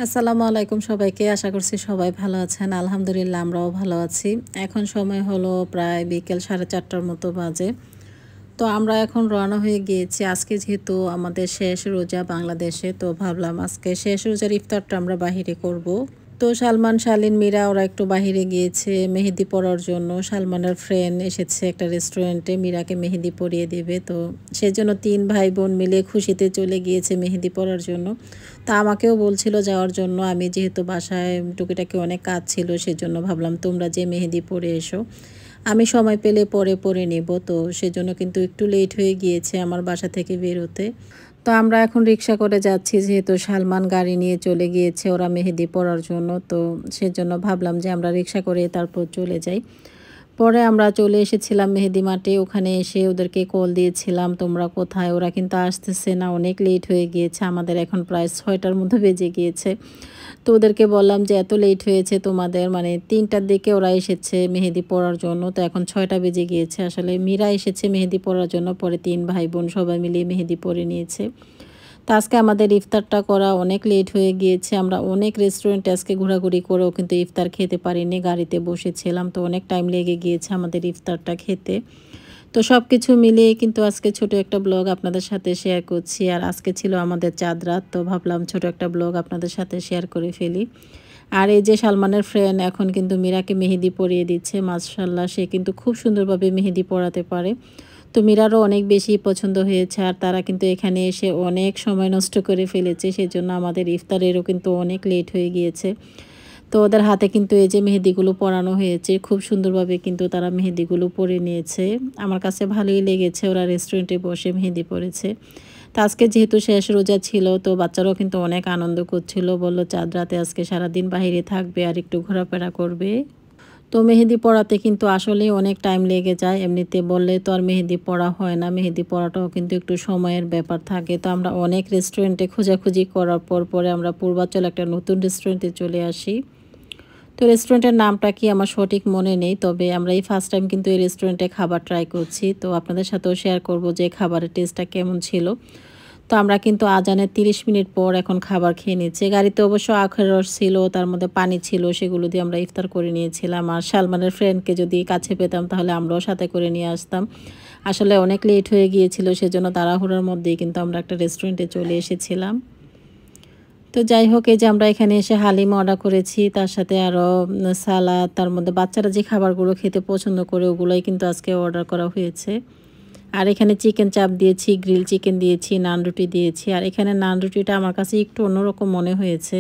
আসসালামু আলাইকুম সবাইকে। আশা করছি সবাই ভালো আছেন। আলহামদুলিল্লাহ আমরাও ভালো আছি। এখন সময় হলো প্রায় বিকেল 4:30টার মতো বাজে। তো আমরা এখন রওনা হয়ে গিয়েছি। আজকে যেহেতু আমাদের শেষ রোজা বাংলাদেশে, তো ভাবলাম আজকে শেষ রোজার ইফতারটা আমরা বাহিরে করব। তো সালমান, শালীন, মীরা ওরা একটু বাহিরে গিয়েছে মেহেদি পরার জন্য। সালমানের ফ্রেন্ড এসেছে একটা রেস্টুরেন্টে মেহেরাকে মেহেদি পরিয়ে দিবে। তো সেজন্য ৩ ভাই বোন মিলে খুশিতে চলে গিয়েছে মেহেদি পরার জন্য। তা আমাকেও বলছিল যাওয়ার জন্য। আমি যেহেতু বাসায় টুকিটাকি অনেক কাজ ছিল সেজন্য ভাবলাম তোমরা যে মেহেদি পরে এসো। আমি সময় পেলে পরে নেব। তো সেজন্য কিন্তু একটু লেট হয়ে গিয়েছে আমার বাসা থেকে বের হতে। তো আমরা এখন রিক্সা করে যাচ্ছি যেহেতু সালমান গাড়ি নিয়ে চলে গিয়েছে ওরা মেহেদি পরার জন্য। তো সেজন্য ভাবলাম যে আমরা রিক্সা করে তারপর চলে যাই। পরে আমরা চলে এসেছিলাম মেহেদি মাঠে। ওখানে এসে ওদেরকে কল দিয়েছিলাম তোমরা কোথায়? ওরা কিন্তু আসতেছে না, অনেক লেট হয়ে গিয়েছে। আমাদের এখন প্রায় ৬টার মতো বেজে গিয়েছে। তো ওদেরকে বললাম যে এত লেট হয়েছে তোমাদের, মানে ৩টার দিকে ওরা এসেছে মেহেদি পরার জন্য। তো এখন ৬টা বেজে গিয়েছে। আসলে মীরা এসেছে মেহেদি পরার জন্য, পরে ৩ ভাই বোন সবাই মিলিয়ে মেহেদি পরে নিয়েছে। তো আজকে আমাদের ইফতারটা করা অনেক লেট হয়ে গিয়েছে। আমরা অনেক রেস্টুরেন্টে আজকে ঘোরাঘুরি করেও কিন্তু ইফতার খেতে পারিনি। গাড়িতে বসেছিলাম, তো অনেক টাইম লেগে গিয়েছে আমাদের ইফতারটা খেতে। তো সব কিছু মিলিয়ে কিন্তু আজকে ছোট একটা ব্লগ আপনাদের সাথে শেয়ার করছি। আর আজকে ছিল আমাদের চাঁদ রাত, তো ভাবলাম ছোট একটা ব্লগ আপনাদের সাথে শেয়ার করে ফেলি। আর এই যে সালমানের ফ্রেন্ড এখন কিন্তু মীরাকে মেহেদি পরিয়ে দিচ্ছে। মাশাআল্লাহ, সে কিন্তু খুব সুন্দরভাবে মেহেদি পরাতে পারে। তো মীরারও অনেক বেশি পছন্দ হয়েছে। আর তারা কিন্তু এখানে এসে অনেক সময় নষ্ট করে ফেলেছে। সেজন্য আমাদের ইফতারেরও কিন্তু অনেক লেট হয়ে গিয়েছে। তো ওদের হাতে কিন্তু এই যে মেহেদিগুলো পরানো হয়েছে। খুব সুন্দরভাবে কিন্তু তারা মেহেদিগুলো পরে নিয়েছে। আমার কাছে ভালোই লেগেছে, ওরা রেস্টুরেন্টে বসে মেহেদি পরেছে। তো আজকে যেহেতু শেষ রোজা ছিল, তো বাচ্চারাও কিন্তু অনেক আনন্দ করছিল। বলল চাঁদ রাতে আজকে সারাদিন বাহিরে থাকবে আর একটু ঘোরাফেরা করবে। তো মেহেদি পড়াতে কিন্তু আসলেই অনেক টাইম লেগে যায়। এমনিতে বললে তো আর মেহেদি পড়া হয় না। মেহেদি পড়াটাও কিন্তু একটু সময়ের ব্যাপার থাকে। তো আমরা অনেক রেস্টুরেন্টে খোঁজাখুঁজি করার পরে আমরা পূর্বাচল একটা নতুন রেস্টুরেন্টে চলে আসি। তো রেস্টুরেন্টের নামটা কি আমার সঠিক মনে নেই। তবে আমরা এই ফার্স্ট টাইম কিন্তু এই রেস্টুরেন্টে খাবার ট্রাই করছি। তো আপনাদের সাথেও শেয়ার করব যে খাবারের টেস্টটা কেমন ছিল। তো আমরা কিন্তু আজানের ৩০ মিনিট পর এখন খাবার খেয়ে নিচ্ছি। গাড়িতে অবশ্য আখের রস ছিল, তার মধ্যে পানি ছিল, সেগুলো দিয়ে আমরা ইফতার করে নিয়েছিলাম। আর সালমানের ফ্রেন্ডকে যদি কাছে পেতাম তাহলে আমরাও সাথে করে নিয়ে আসতাম। আসলে অনেক লেট হয়ে গিয়েছিল, সেজন্য তাড়াহুড়োর মধ্যেই কিন্তু আমরা একটা রেস্টুরেন্টে চলে এসেছিলাম। তো যাই হোক, এই যে আমরা এখানে এসে হালিম অর্ডার করেছি, তার সাথে আরও সালাদ, তার মধ্যে বাচ্চারা যে খাবারগুলো খেতে পছন্দ করে ওগুলোই কিন্তু আজকে অর্ডার করা হয়েছে। আর এখানে চিকেন চাপ দিয়েছি, গ্রিল চিকেন দিয়েছি, নান রুটি দিয়েছি। আর এখানে নান রুটিটা আমার কাছে একটু অন্যরকম মনে হয়েছে।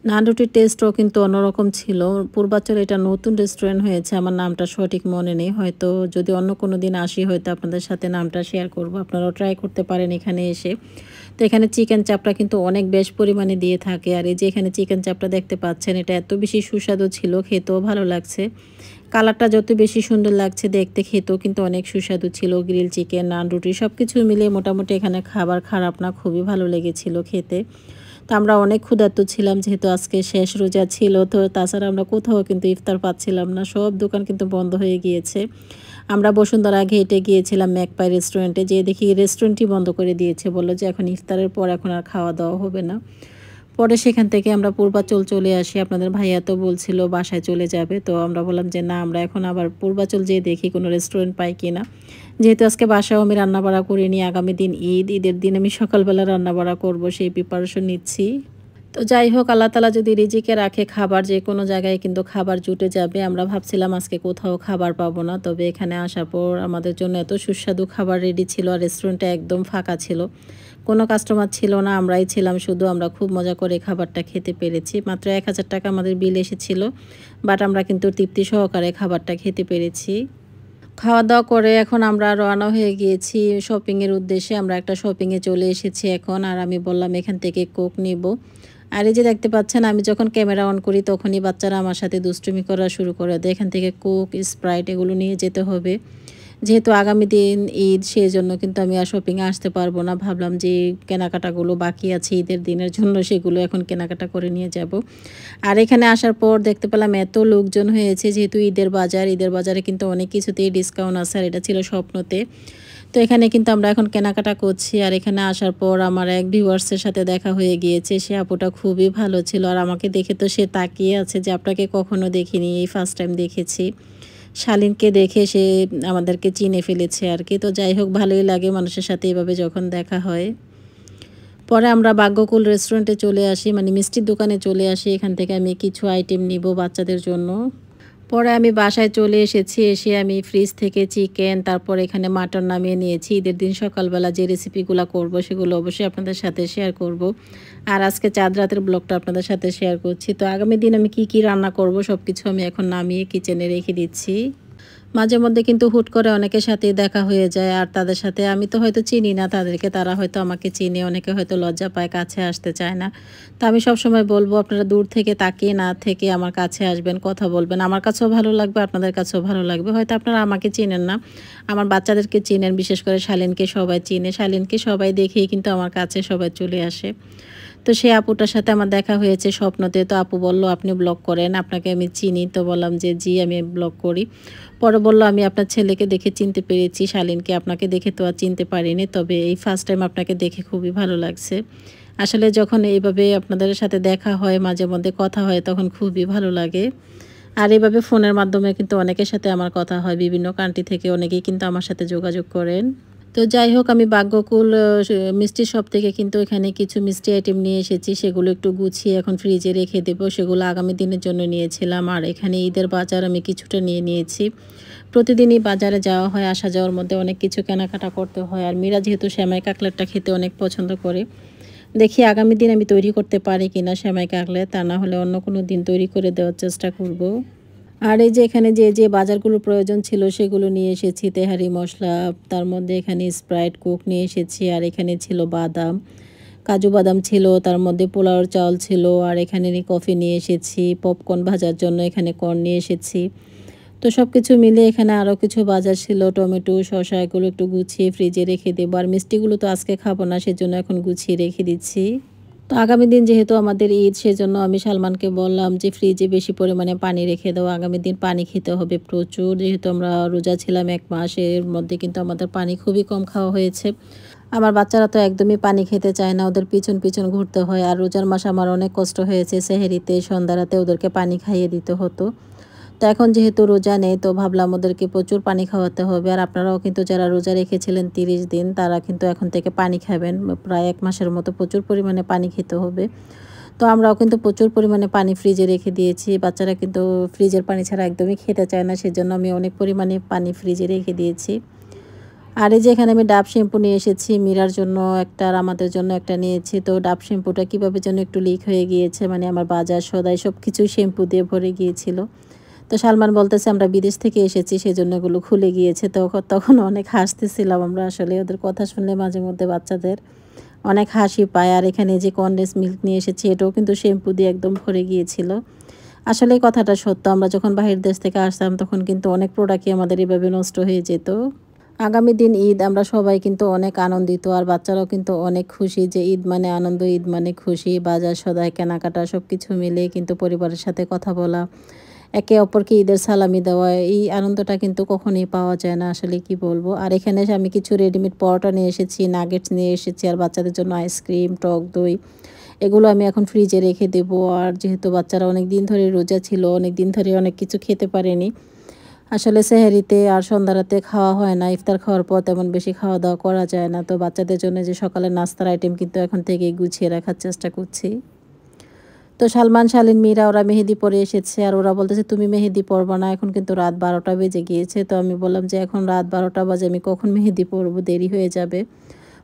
নান রুটির টেস্টও কিন্তু অন্যরকম ছিল। পূর্বাচলে এটা নতুন রেস্টুরেন্ট হয়েছে, আমার নামটা সঠিক মনে নেই। হয়তো যদি অন্য কোনো দিন আসি হয়তো আপনাদের সাথে নামটা শেয়ার করব, আপনারাও ট্রাই করতে পারেন এখানে এসে। তো এখানে চিকেন চাপটা কিন্তু অনেক বেশ পরিমাণে দিয়ে থাকে। আর এই যে এখানে চিকেন চাপটা দেখতে পাচ্ছেন, এটা এত বেশি সুস্বাদু ছিল, খেতেও ভালো লাগছে। কালারটা যত বেশি সুন্দর লাগছে দেখতে, খেতেও কিন্তু অনেক সুস্বাদু ছিল। গ্রিল চিকেন, নান রুটি সব কিছু মিলিয়ে মোটামুটি এখানে খাবার খারাপ না, খুবই ভালো লেগেছিল খেতে। তো আমরা অনেক ক্ষুধার্ত ছিলাম যেহেতু আজকে শেষ রোজা ছিল। তো তাছাড়া আমরা কোথাও কিন্তু ইফতার পাচ্ছিলাম না, সব দোকান কিন্তু বন্ধ হয়ে গিয়েছে। আমরা বসুন্ধরা ঘেটে গিয়েছিলাম ম্যাকপাই রেস্টুরেন্টে, যেয়ে দেখি রেস্টুরেন্টই বন্ধ করে দিয়েছে। বলল যে এখন ইফতারের পর এখন আর খাওয়া দাওয়া হবে না। পরে সেখান থেকে আমরা পূর্বাচল চলে আসি। আপনাদের ভাইয়া তো বলছিল বাসায় চলে যাবে। তো আমরা বললাম যে না, আমরা এখন আবার পূর্বাচল যেয়ে দেখি কোনো রেস্টুরেন্ট পাই কিনা। যেহেতু আজকে বাসায়ও আমি রান্নাবাড়া করিনি, আগামী দিন ঈদ, ঈদের দিন আমি সকালবেলা রান্নাবাড়া করব, সেই প্রিপারেশন নিচ্ছি। তো যাই হোক, আল্লাহ তাআলা যদি রিজিকে রাখে খাবার যে কোনো জায়গায় কিন্তু খাবার জুটে যাবে। আমরা ভাবছিলাম আজকে কোথাও খাবার পাবো না, তবে এখানে আসার পর আমাদের জন্য এত সুস্বাদু খাবার রেডি ছিল। আর রেস্টুরেন্টটা একদম ফাঁকা ছিল, কোনো কাস্টমার ছিল না, আমরাই ছিলাম শুধু। আমরা খুব মজা করে খাবারটা খেতে পেরেছি। মাত্র ১,০০০ টাকা আমাদের বিল এসেছিল, বাট আমরা কিন্তু তৃপ্তি সহকারে খাবারটা খেতে পেরেছি। খাওয়া দাওয়া করে এখন আমরা রওনা হয়ে গিয়েছি শপিংয়ের উদ্দেশ্যে। আমরা একটা শপিংয়ে চলে এসেছি এখন। আর আমি বললাম এখান থেকে কোক নিব। আর এই যে দেখতে পাচ্ছেন, আমি যখন ক্যামেরা অন করি তখনই বাচ্চারা আমার সাথে দুষ্টুমি করা শুরু করে দেয়। এখান থেকে কোক, স্প্রাইট এগুলো নিয়ে যেতে হবে। যেহেতু আগামী দিন ঈদ, সেজন্য কিন্তু আমি আর শপিংয়ে আসতে পারবো না। ভাবলাম যে কেনাকাটাগুলো বাকি আছে ঈদের দিনের জন্য, সেগুলো এখন কেনাকাটা করে নিয়ে যাব। আর এখানে আসার পর দেখতে পেলাম এত লোকজন হয়েছে, যেহেতু ঈদের বাজার, ঈদের বাজারে কিন্তু অনেক কিছুতেই ডিসকাউন্ট আছে, আর এটা ছিল স্বপ্নতে। তো এখানে কিন্তু আমরা এখন কেনাকাটা করছি। আর এখানে আসার পর আমার এক ভিউয়ার্সের সাথে দেখা হয়ে গিয়েছে। সে আপুটা খুবই ভালো ছিল, আর আমাকে দেখে তো সে তাকিয়ে আছে যে আপনাকে কখনো দেখিনি, এই ফার্স্ট টাইম দেখেছি। শালীনকে দেখে সে আমাদেরকে চিনে ফেলেছে আর কি। তো যাই হোক, ভালোই লাগে মানুষের সাথে এভাবে যখন দেখা হয়। পরে আমরা ভাগ্যকুল রেস্টুরেন্টে চলে আসি, মানে মিষ্টির দোকানে চলে আসি। এখান থেকে আমি কিছু আইটেম নিব বাচ্চাদের জন্য। পরে আমি বাসায় চলে এসেছি। এসে আমি ফ্রিজ থেকে চিকেন, তারপর এখানে মাটন নামিয়ে নিয়েছি। ঈদের দিন সকালবেলা যে রেসিপিগুলো করব সেগুলো অবশ্যই আপনাদের সাথে শেয়ার করব। আর আজকে চাঁদ রাতের ব্লগটা আপনাদের সাথে শেয়ার করছি। তো আগামী দিন আমি কি রান্না করব সব কিছু আমি এখন নামিয়ে কিচেনে রেখে দিচ্ছি। মাঝে মধ্যে কিন্তু হুট করে অনেকের সাথেই দেখা হয়ে যায়, আর তাদের সাথে আমি তো হয়তো চিনি না তাদেরকে, তারা হয়তো আমাকে চিনে। অনেকে হয়তো লজ্জা পায়, কাছে আসতে চায় না। তো আমি সবসময় বলবো, আপনারা দূর থেকে তাকিয়ে না থেকে আমার কাছে আসবেন, কথা বলবেন। আমার কাছেও ভালো লাগবে, আপনাদের কাছেও ভালো লাগবে। হয়তো আপনারা আমাকে চিনেন না, আমার বাচ্চাদেরকে চিনেন, বিশেষ করে শালীনকে সবাই চিনে। শালীনকে সবাই দেখেই কিন্তু আমার কাছে সবাই চলে আসে। তো সেই আপুটার সাথে আমার দেখা হয়েছে স্বপ্নতে। তো আপু বলল, আপনি ব্লগ করেন, আপনাকে আমি চিনি। তো বললাম যে জি, আমি ব্লগ করি। পরে বলল, আমি আপনার ছেলেকে দেখে চিনতে পেরেছি, শালীনকে। আপনাকে দেখে তো আর চিনতে পারিনি, তবে এই ফার্স্ট টাইম আপনাকে দেখে খুবই ভালো লাগছে। আসলে যখন এইভাবে আপনাদের সাথে দেখা হয়, মাঝে মধ্যে কথা হয়, তখন খুবই ভালো লাগে। আর এভাবে ফোনের মাধ্যমে কিন্তু অনেকের সাথে আমার কথা হয়, বিভিন্ন কান্ট্রি থেকে অনেকেই কিন্তু আমার সাথে যোগাযোগ করেন। তো যাই হোক, আমি ভাগ্যকুল মিষ্টি শপ থেকে কিন্তু এখানে কিছু মিষ্টি আইটেম নিয়ে এসেছি। সেগুলো একটু গুছিয়ে এখন ফ্রিজে রেখে দেবো। সেগুলো আগামী দিনের জন্য নিয়েছিলাম। আর এখানে ঈদের বাজার আমি কিছুটা নিয়ে নিয়েছি। প্রতিদিনই বাজারে যাওয়া হয়, আসা যাওয়ার মধ্যে অনেক কিছু কেনাকাটা করতে হয়। আর মীরা যেহেতু সেমাই কাকলেটটা খেতে অনেক পছন্দ করে, দেখি আগামী দিন আমি তৈরি করতে পারি কিনা সেমাই কাকলেট। তা না হলে অন্য কোনো দিন তৈরি করে দেওয়ার চেষ্টা করব। আর এই যে এখানে যে বাজারগুলো প্রয়োজন ছিল সেগুলো নিয়ে এসেছি। তেহারি মশলা, তার মধ্যে এখানে স্প্রাইট কোক নিয়ে এসেছি। আর এখানে ছিল বাদাম, কাজু বাদাম ছিল, তার মধ্যে পোলাওর চাল ছিল। আর এখানে কফি নিয়ে এসেছি, পপকর্ন ভাজার জন্য এখানে কর্ন নিয়ে এসেছি। তো সব কিছু মিলে এখানে আরও কিছু বাজার ছিল, টমেটো, শসা, এগুলো একটু গুছিয়ে ফ্রিজে রেখে দেবো। আর মিষ্টিগুলো তো আজকে খাবো না, সেজন্য এখন গুছিয়ে রেখে দিচ্ছি। তো আগামী দিন যেহেতু আমাদের ঈদ, সেজন্য আমি সালমানকে বললাম যে ফ্রিজে বেশি পরিমাণে পানি রেখে দাও। আগামী দিন পানি খেতে হবে প্রচুর, যেহেতু আমরা রোজা ছিলাম 1 মাস, এর মধ্যে কিন্তু আমাদের পানি খুবই কম খাওয়া হয়েছে। আমার বাচ্চারা তো একদমই পানি খেতে চায় না, ওদের পিছন পিছন ঘুরতে হয়। আর রোজার মাস আমার অনেক কষ্ট হয়েছে, সেহরিতে সন্ধ্যা রাতে ওদেরকে পানি খাইয়ে দিতে হতো। তো এখন যেহেতু রোজা নেই, তো ভাবলাম ওদেরকে প্রচুর পানি খাওয়াতে হবে। আর আপনারাও কিন্তু যারা রোজা রেখেছিলেন 30 দিন, তারা কিন্তু এখন থেকে পানি খাবেন। প্রায় 1 মাসের মতো প্রচুর পরিমাণে পানি খেতে হবে। তো আমরাও কিন্তু প্রচুর পরিমাণে পানি ফ্রিজে রেখে দিয়েছি। বাচ্চারা কিন্তু ফ্রিজের পানি ছাড়া একদমই খেতে চায় না, সেজন্য আমি অনেক পরিমাণে পানি ফ্রিজে রেখে দিয়েছি। আর এই যে এখানে আমি ডাব শ্যাম্পু নিয়ে এসেছি, মীরার জন্য একটা আর আমাদের জন্য একটা নিয়েছি। তো ডাব শ্যাম্পুটা কীভাবে যেন একটু লিক হয়ে গিয়েছে, মানে আমার বাজার সদাই সব কিছুই শ্যাম্পু দিয়ে ভরে গিয়েছিল। তো সালমান বলতেছে আমরা বিদেশ থেকে এসেছি, সেজন্য এগুলো খুলে গিয়েছে। তো তখন অনেক হাসতেছিলাম আমরা, আসলে ওদের কথা শুনলে মাঝে মধ্যে বাচ্চাদের অনেক হাসি পায়। আর এখানে যে কনডেন্স মিল্ক নিয়ে এসেছি, এটাও কিন্তু শ্যাম্পু দিয়ে একদম ভরে গিয়েছিল। আসলে এই কথাটা সত্য, আমরা যখন বাহির দেশ থেকে আসতাম তখন কিন্তু অনেক প্রোডাক্টই আমাদের এভাবে নষ্ট হয়ে যেত। আগামী দিন ঈদ, আমরা সবাই কিন্তু অনেক আনন্দিত, আর বাচ্চারাও কিন্তু অনেক খুশি যে ঈদ মানে আনন্দ, ঈদ মানে খুশি। বাজার সদাই কেনাকাটা সব কিছু মিলে কিন্তু পরিবারের সাথে কথা বলা, একে অপরকে ঈদের সালামি দেওয়া, এই আনন্দটা কিন্তু কখনোই পাওয়া যায় না, আসলে কি বলবো। আর এখানে আমি কিছু রেডিমেড পরোটা নিয়ে এসেছি, নাগেটস নিয়ে এসেছি, আর বাচ্চাদের জন্য আইসক্রিম, টক দই, এগুলো আমি এখন ফ্রিজে রেখে দেবো। আর যেহেতু বাচ্চারা অনেক দিন ধরে রোজা ছিল, অনেক দিন ধরে অনেক কিছু খেতে পারেনি, আসলে সেহরিতে আর সন্ধ্যা রাতে খাওয়া হয় না, ইফতার খাওয়ার পর তেমন বেশি খাওয়া দাওয়া করা যায় না। তো বাচ্চাদের জন্য যে সকালের নাস্তার আইটেম কিন্তু এখন থেকেই গুছিয়ে রাখার চেষ্টা করছি। তো সালমান, শালীন, মীরা ওরা মেহেদি পরে এসেছে, আর ওরা বলতেছে তুমি মেহেদি পরবা না, এখন কিন্তু রাত 12টা বেজে গিয়েছে। তো আমি বললাম যে এখন রাত 12টা বাজে, আমি কখন মেহেদি পরবো, দেরি হয়ে যাবে।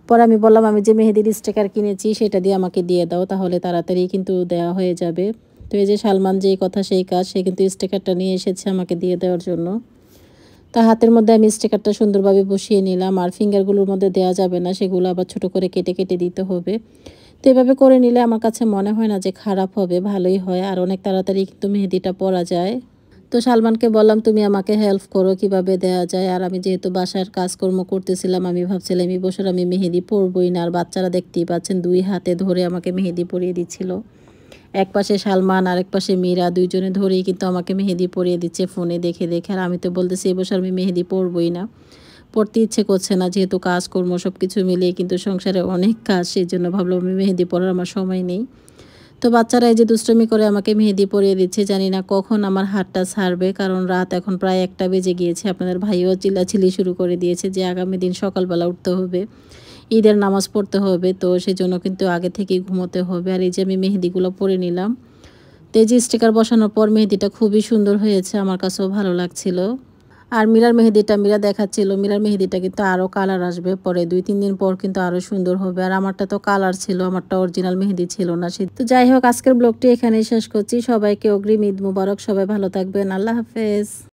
পরে আমি বললাম আমি যে মেহেদির স্টিকার কিনেছি সেটা দিয়ে আমাকে দিয়ে দাও, তাহলে তাড়াতাড়ি কিন্তু দেওয়া হয়ে যাবে। তো এই যে সালমান, যেই কথা সেই কাজ, সে কিন্তু স্টিকারটা নিয়ে এসেছে আমাকে দিয়ে দেওয়ার জন্য। তা হাতের মধ্যে আমি স্টিকারটা সুন্দরভাবে বসিয়ে নিলাম। আর ফিঙ্গারগুলোর মধ্যে দেওয়া যাবে না, সেগুলো আবার ছোট করে কেটে কেটে দিতে হবে। তো এভাবে করে নিলে আমার কাছে মনে হয় না যে খারাপ হবে, ভালোই হয়। আর অনেক তাড়াতাড়ি কিন্তু মেহেদিটা পরা যায়। তো সালমানকে বললাম তুমি আমাকে হেল্প করো কিভাবে দেওয়া যায়। আর আমি যেহেতু বাসার কাজকর্ম করতেছিলাম, আমি ভাবছিলাম এই বছর আমি মেহেদি পরবই না। আর বাচ্চারা দেখতেই পাচ্ছেন 2 হাতে ধরে আমাকে মেহেদি পরিয়ে দিচ্ছিল। এক পাশে সালমান আরেক পাশে মীরা, দুইজনে ধরেই কিন্তু আমাকে মেহেদি পরিয়ে দিচ্ছে ফোনে দেখে দেখে। আর আমি তো বলতেছি এবছর আমি মেহেদি পরবই না, পড়তে ইচ্ছে করছে না, যেহেতু কাজকর্ম সব কিছু মিলিয়ে কিন্তু সংসারে অনেক কাজ, সেই জন্য ভাবলাম আমি মেহেদি পরার আমার সময় নেই। তো বাচ্চারা এই যে দুষ্টুমি করে আমাকে মেহেদি পরিয়ে দিচ্ছে, জানি না কখন আমার হাতটা ছাড়বে, কারণ রাত এখন প্রায় 1টা বেজে গিয়েছে। আপনাদের ভাইও চিল্লাচিল্লি শুরু করে দিয়েছে যে আগামী দিন সকালবেলা উঠতে হবে, ঈদের নামাজ পড়তে হবে, তো সেজন্য কিন্তু আগে থেকেই ঘুমোতে হবে। আর এই যে আমি মেহেদিগুলো পরে নিলাম। তো এই যে স্টিকার বসানোর পর মেহেদিটা খুবই সুন্দর হয়েছে, আমার কাছেও ভালো লাগছিল। আর মীরার মেহেদিটা মীরা দেখাচ্ছিল, মীরার মেহেদিটা কিন্তু আরও কালার আসবে পরে 2-3 দিন পর, কিন্তু আরও সুন্দর হবে। আর আমারটা তো কালার ছিল, আমারটা অরিজিনাল মেহেদি ছিল না। তো যাই হোক, আজকের ব্লগটি এখানেই শেষ করছি। সবাইকে অগ্রিম ঈদ মুবারক, সবাই ভালো থাকবেন, আল্লাহ হাফেজ।